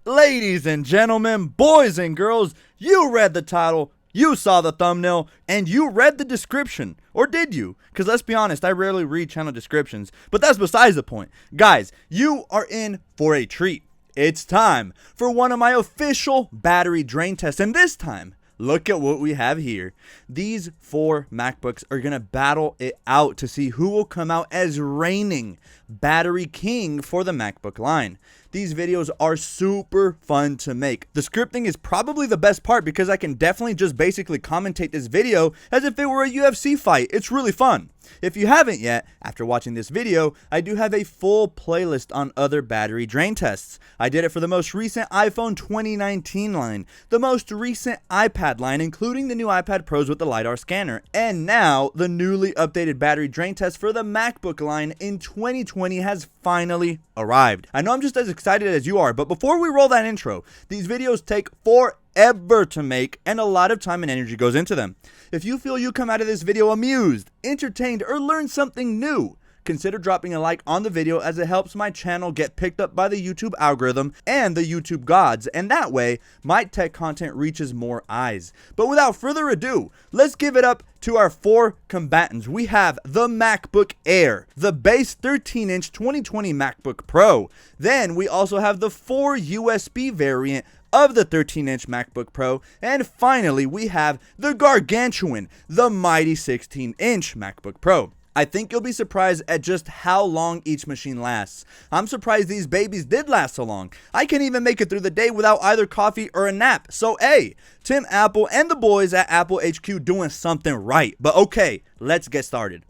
Ladies and gentlemen, boys and girls, you read the title, you saw the thumbnail, and you read the description. Or did you? Because let's be honest, I rarely read channel descriptions, but that's besides the point. Guys, you are in for a treat. It's time for one of my official battery drain tests, and this time, look at what we have here. These 4 MacBooks are going to battle it out to see who will come out as reigning battery king for the MacBook line. These videos are super fun to make. The scripting is probably the best part because I can definitely just basically commentate this video as if it were a UFC fight. It's really fun. If you haven't yet, after watching this video, I do have a full playlist on other battery drain tests. I did it for the most recent iPhone 2019 line, the most recent iPad line, including the new iPad Pros with the LiDAR scanner, and now the newly updated battery drain test for the MacBook line in 2020 has finally arrived. I know I'm just as excited as you are, but before we roll that intro, these videos take forever to make and a lot of time and energy goes into them. If you feel you come out of this video amused, entertained, or learned something new, consider dropping a like on the video as it helps my channel get picked up by the YouTube algorithm and the YouTube gods, and that way my tech content reaches more eyes. But without further ado, let's give it up to our 4 combatants. We have the MacBook Air, the base 13-inch 2020 MacBook Pro. Then we also have the 4 USB variant of the 13-inch MacBook Pro, and finally we have the gargantuan, the mighty 16-inch MacBook Pro. I think you'll be surprised at just how long each machine lasts. I'm surprised these babies did last so long. I can't even make it through the day without either coffee or a nap. So hey, Tim Apple and the boys at Apple HQ doing something right. But okay, let's get started.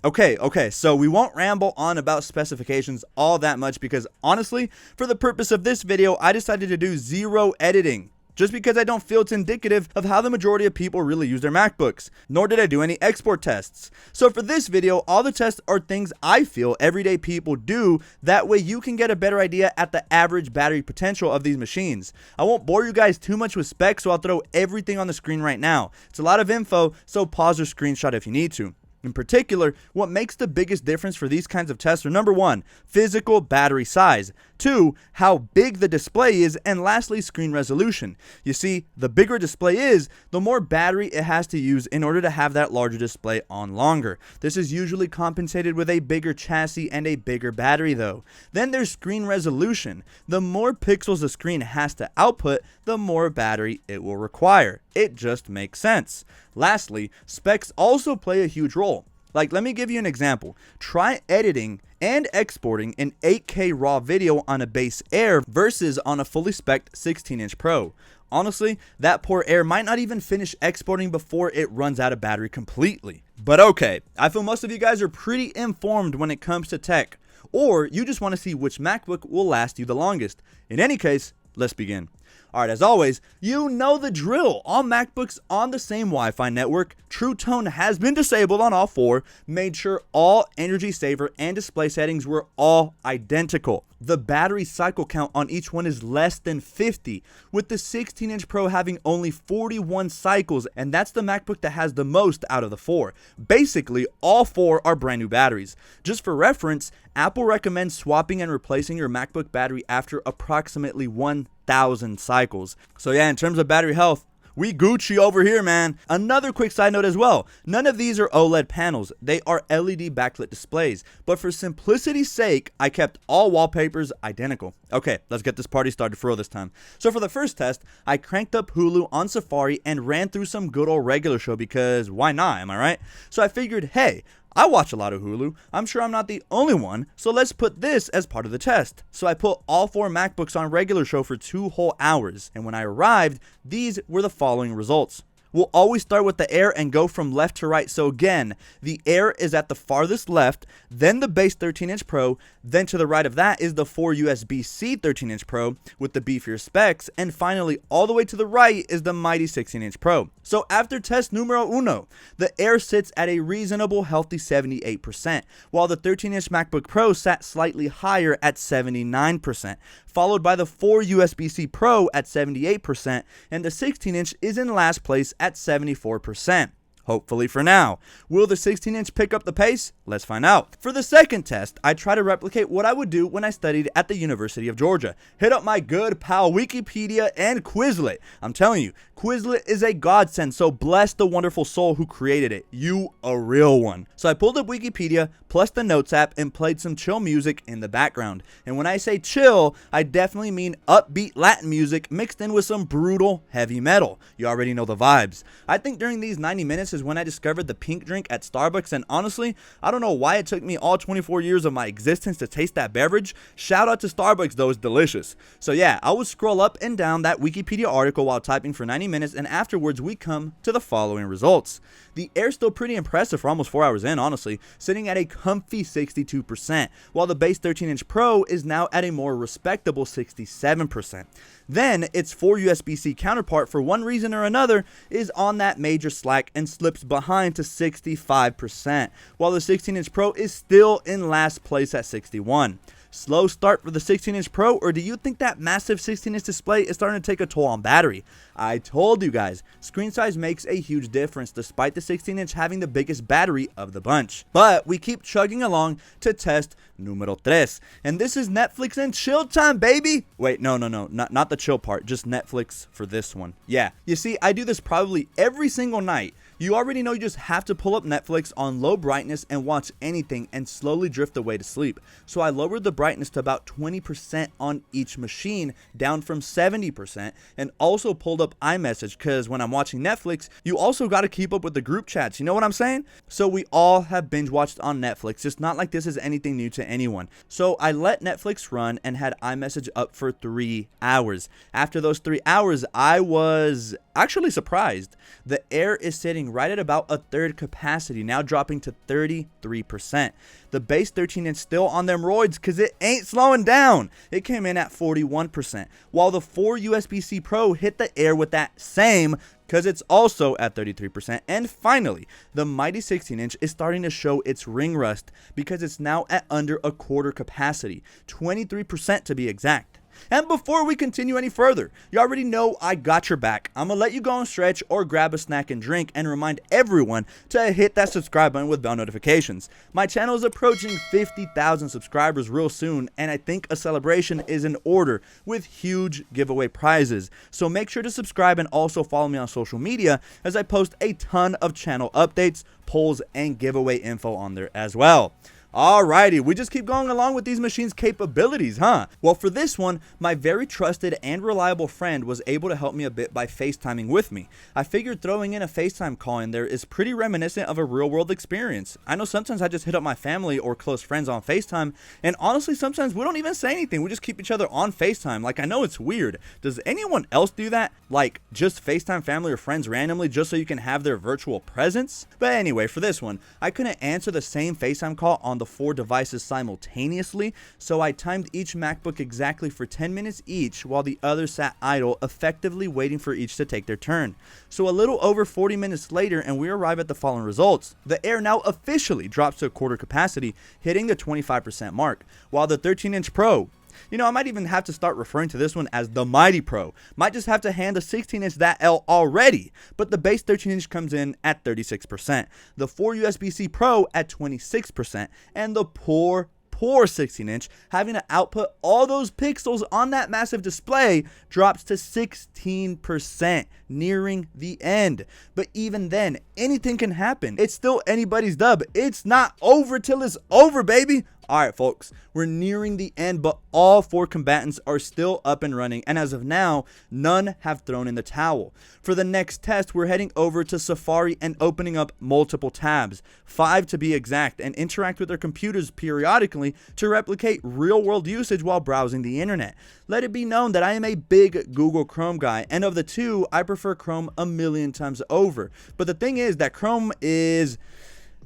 Okay, so we won't ramble on about specifications all that much because honestly, for the purpose of this video, I decided to do 0 editing. Just because I don't feel it's indicative of how the majority of people really use their MacBooks, nor did I do any export tests. So for this video, all the tests are things I feel everyday people do, that way you can get a better idea at the average battery potential of these machines. I won't bore you guys too much with specs, so I'll throw everything on the screen right now. It's a lot of info, so pause or screenshot if you need to. In particular, what makes the biggest difference for these kinds of tests are number 1, physical battery size, 2, how big the display is, and lastly, screen resolution. You see, the bigger display is, the more battery it has to use in order to have that larger display on longer. This is usually compensated with a bigger chassis and a bigger battery though. Then there's screen resolution. The more pixels the screen has to output, the more battery it will require. It just makes sense. Lastly, specs also play a huge role. Like, let me give you an example. Try editing and exporting an 8K raw video on a base Air versus on a fully spec'd 16-inch Pro. Honestly, that poor Air might not even finish exporting before it runs out of battery completely. But okay, I feel most of you guys are pretty informed when it comes to tech, or you just want to see which MacBook will last you the longest. In any case, let's begin. Alright, as always, you know the drill. All MacBooks on the same Wi-Fi network. True Tone has been disabled on all 4. Made sure all energy saver and display settings were all identical. The battery cycle count on each one is less than 50, with the 16-inch Pro having only 41 cycles, and that's the MacBook that has the most out of the 4. Basically, all 4 are brand new batteries. Just for reference, Apple recommends swapping and replacing your MacBook battery after approximately 1,000 cycles. So yeah, in terms of battery health, we Gucci over here, man. Another quick side note as well. None of these are OLED panels. They are LED backlit displays. But for simplicity's sake, I kept all wallpapers identical. Okay, let's get this party started for real this time. So for the first test, I cranked up Hulu on Safari and ran through some good old regular show because why not, am I right? So I figured, hey, I watch a lot of Hulu. I'm sure I'm not the only one, so let's put this as part of the test. So I put all 4 MacBooks on regular show for 2 whole hours, and when I arrived, these were the following results. We'll always start with the Air and go from left to right. So again, the Air is at the farthest left, then the base 13-inch Pro, then to the right of that is the 4 USB-C 13-inch Pro with the beefier specs, and finally all the way to the right is the mighty 16-inch Pro. So after test numero uno, the Air sits at a reasonable healthy 78%, while the 13-inch MacBook Pro sat slightly higher at 79%, followed by the 4 USB-C Pro at 78%, and the 16-inch is in last place at 74%. Hopefully for now. Will the 16-inch pick up the pace? Let's find out. For the second test, I try to replicate what I would do when I studied at the University of Georgia. Hit up my good pal Wikipedia and Quizlet. I'm telling you, Quizlet is a godsend, so bless the wonderful soul who created it. You a real one. So I pulled up Wikipedia plus the Notes app and played some chill music in the background. And when I say chill, I definitely mean upbeat Latin music mixed in with some brutal heavy metal. You already know the vibes. I think during these 90 minutes is when I discovered the pink drink at Starbucks, and honestly, I don't know why it took me all 24 years of my existence to taste that beverage. Shout out to Starbucks though, it's delicious. So yeah, I would scroll up and down that Wikipedia article while typing for 90 minutes, and afterwards we come to the following results. The air's still pretty impressive for almost 4 hours in, honestly, sitting at a comfy 62%, while the base 13-inch Pro is now at a more respectable 67%. Then, its 4 USB-C counterpart, for one reason or another, is on that major slack and slips behind to 65%, while the 16-inch Pro is still in last place at 61%. Slow start for the 16-inch Pro, or do you think that massive 16-inch display is starting to take a toll on battery? I told you guys, screen size makes a huge difference despite the 16-inch having the biggest battery of the bunch. But we keep chugging along to test numero 3, and this is Netflix and chill time, baby! Wait, no, not the chill part, just Netflix for this one. Yeah, you see, I do this probably every single night. You already know you just have to pull up Netflix on low brightness and watch anything and slowly drift away to sleep. So I lowered the brightness to about 20% on each machine, down from 70%, and also pulled up iMessage, because when I'm watching Netflix, you also got to keep up with the group chats, you know what I'm saying? So we all have binge watched on Netflix. It's not like this is anything new to anyone. So I let Netflix run and had iMessage up for 3 hours. After those 3 hours, I was actually surprised. The air is sitting right at about a third capacity, now dropping to 33%. The base 13-inch still on them roids because it ain't slowing down. It came in at 41%, while the 4 USB-C Pro hit the air with that same because it's also at 33%. And finally, the mighty 16-inch is starting to show its ring rust because it's now at under a quarter capacity, 23% to be exact. And before we continue any further, you already know I got your back. I'm gonna let you go and stretch or grab a snack and drink, and remind everyone to hit that subscribe button with bell notifications. My channel is approaching 50,000 subscribers real soon, and I think a celebration is in order with huge giveaway prizes. So make sure to subscribe and also follow me on social media, as I post a ton of channel updates, polls, and giveaway info on there as well. Alrighty, we just keep going along with these machines' capabilities, huh? Well, for this one, my very trusted and reliable friend was able to help me a bit by FaceTiming with me. I figured throwing in a FaceTime call in there is pretty reminiscent of a real-world experience. I know sometimes I just hit up my family or close friends on FaceTime, and honestly, sometimes we don't even say anything. We just keep each other on FaceTime. Like, I know it's weird. Does anyone else do that? Like, just FaceTime family or friends randomly just so you can have their virtual presence? But anyway, for this one, I couldn't answer the same FaceTime call on the 4 devices simultaneously, so I timed each MacBook exactly for 10 minutes each while the other sat idle, effectively waiting for each to take their turn. So a little over 40 minutes later, and we arrive at the following results. The Air now officially drops to a quarter capacity, hitting the 25% mark, while the 13-inch Pro, you know, I might even have to start referring to this one as the Mighty Pro. Might just have to hand the 16-inch that L already. But the base 13-inch comes in at 36%. The 4 USB-C Pro at 26%. And the poor 16-inch, having to output all those pixels on that massive display, drops to 16%, nearing the end. But even then, anything can happen. It's still anybody's dub. It's not over till it's over, baby. Alright folks, we're nearing the end, but all 4 combatants are still up and running, and as of now, none have thrown in the towel. For the next test, we're heading over to Safari and opening up multiple tabs, 5 to be exact, and interact with their computers periodically to replicate real-world usage while browsing the internet. Let it be known that I am a big Google Chrome guy, and of the two, I prefer Chrome a million times over. But the thing is that Chrome is,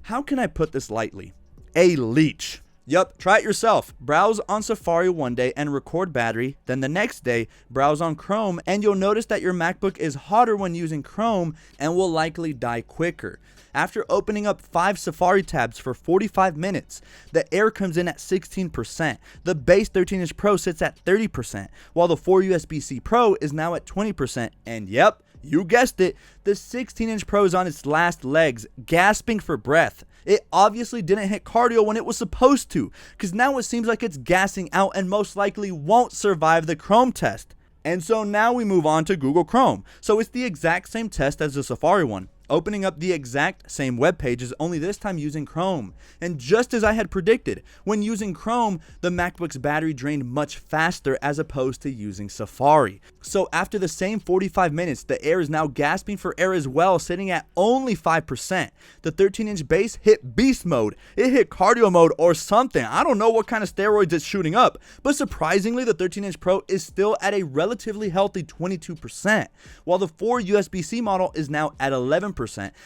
how can I put this lightly? A leech. Yup, try it yourself. Browse on Safari one day and record battery, then the next day browse on Chrome, and you'll notice that your MacBook is hotter when using Chrome and will likely die quicker. After opening up 5 Safari tabs for 45 minutes, the Air comes in at 16%, the base 13-inch Pro sits at 30%, while the 4 USB-C Pro is now at 20%, and yep, You guessed it, the 16-inch Pro is on its last legs, gasping for breath. It obviously didn't hit cardio when it was supposed to, because now it seems like it's gassing out and most likely won't survive the Chrome test. And so now we move on to Google Chrome. So it's the exact same test as the Safari one, opening up the exact same web pages, only this time using Chrome. And just as I had predicted, when using Chrome, the MacBook's battery drained much faster as opposed to using Safari. So after the same 45 minutes, the Air is now gasping for air as well, sitting at only 5%. The 13-inch base hit beast mode. It hit cardio mode or something. I don't know what kind of steroids it's shooting up, but surprisingly, the 13-inch Pro is still at a relatively healthy 22%, while the 4 USB-C model is now at 11%.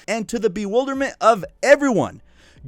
And to the bewilderment of everyone,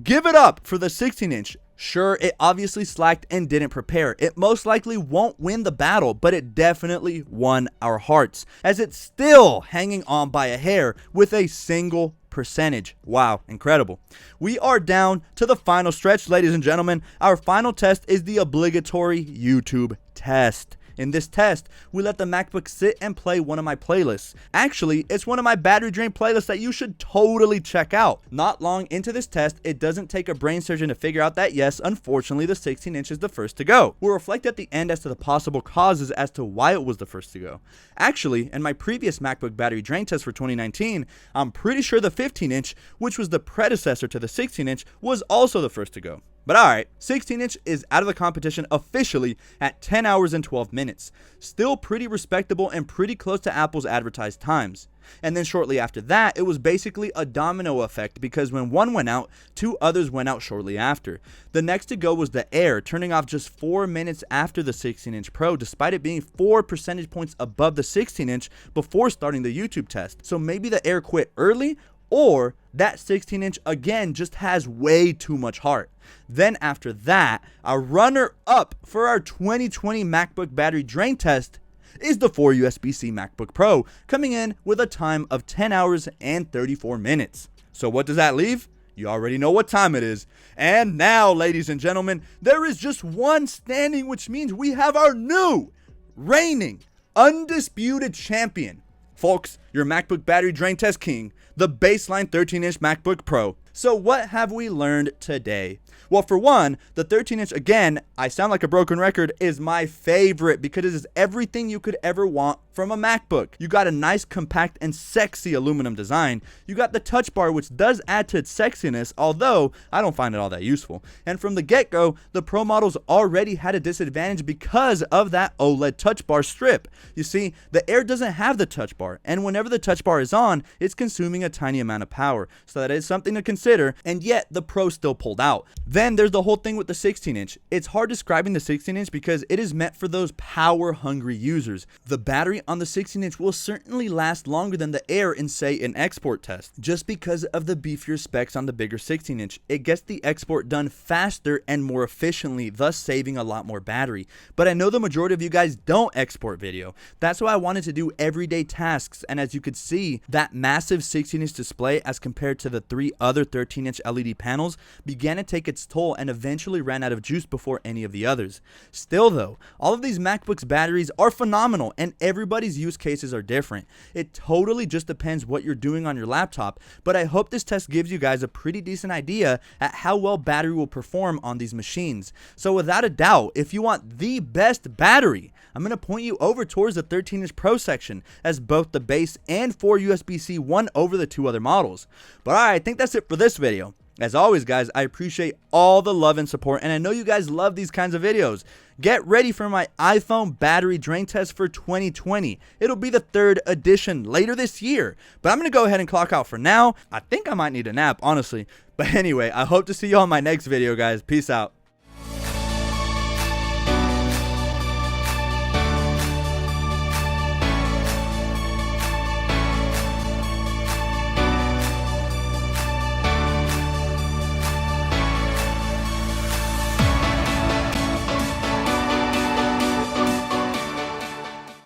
give it up for the 16-inch. Sure, it obviously slacked and didn't prepare. It most likely won't win the battle, but it definitely won our hearts, as it's still hanging on by a hair with a single percentage. Wow, incredible. We are down to the final stretch, ladies and gentlemen. Our final test is the obligatory YouTube test. In this test, we let the MacBook sit and play one of my playlists. Actually, it's one of my battery drain playlists that you should totally check out. Not long into this test, it doesn't take a brain surgeon to figure out that yes, unfortunately, the 16-inch is the first to go. We'll reflect at the end as to the possible causes as to why it was the first to go. Actually, in my previous MacBook battery drain test for 2019, I'm pretty sure the 15-inch, which was the predecessor to the 16-inch, was also the first to go. But alright, 16-inch is out of the competition officially at 10 hours and 12 minutes. Still pretty respectable and pretty close to Apple's advertised times. And then shortly after that, it was basically a domino effect because when one went out, 2 others went out shortly after. The next to go was the Air, turning off just 4 minutes after the 16-inch Pro, despite it being 4 percentage points above the 16-inch before starting the YouTube test. So maybe the Air quit early, or that 16-inch again just has way too much heart. Then after that, our runner-up for our 2020 MacBook battery drain test is the 4 USB-C MacBook Pro, coming in with a time of 10 hours and 34 minutes. So what does that leave? You already know what time it is. And now, ladies and gentlemen, there is just one standing, which means we have our new, reigning, undisputed champion. Folks, your MacBook battery drain test king, the baseline 13-inch MacBook Pro. So what have we learned today? Well, for one, the 13-inch, again, I sound like a broken record, is my favorite because it is everything you could ever want from a MacBook. You got a nice, compact, and sexy aluminum design. You got the touch bar, which does add to its sexiness, although I don't find it all that useful. And from the get-go, the Pro models already had a disadvantage because of that OLED touch bar strip. You see, the Air doesn't have the touch bar, and whenever the touch bar is on, it's consuming a tiny amount of power, so that is something to consider, and yet the Pro still pulled out. Then there's the whole thing with the 16-inch. It's hard describing the 16-inch because it is meant for those power-hungry users. The battery on the 16-inch will certainly last longer than the Air in, say, an export test, just because of the beefier specs on the bigger 16-inch. It gets the export done faster and more efficiently, thus saving a lot more battery. But I know the majority of you guys don't export video. That's why I wanted to do everyday tasks, and as you could see, that massive 16-inch display as compared to the 3 other 13-inch LED panels began to take its toll and eventually ran out of juice before any of the others. Still though, all of these MacBooks batteries are phenomenal and everybody's use cases are different. It totally just depends what you're doing on your laptop, but I hope this test gives you guys a pretty decent idea at how well battery will perform on these machines. So without a doubt, if you want the best battery, I'm going to point you over towards the 13-inch Pro section, as both the base and 4 USB-C won over the 2 other models. But alright, I think that's it for this video. As always, guys, I appreciate all the love and support, and I know you guys love these kinds of videos. Get ready for my iPhone battery drain test for 2020. It'll be the 3rd edition later this year, but I'm going to go ahead and clock out for now. I think I might need a nap, honestly. But anyway, I hope to see you on my next video, guys. Peace out.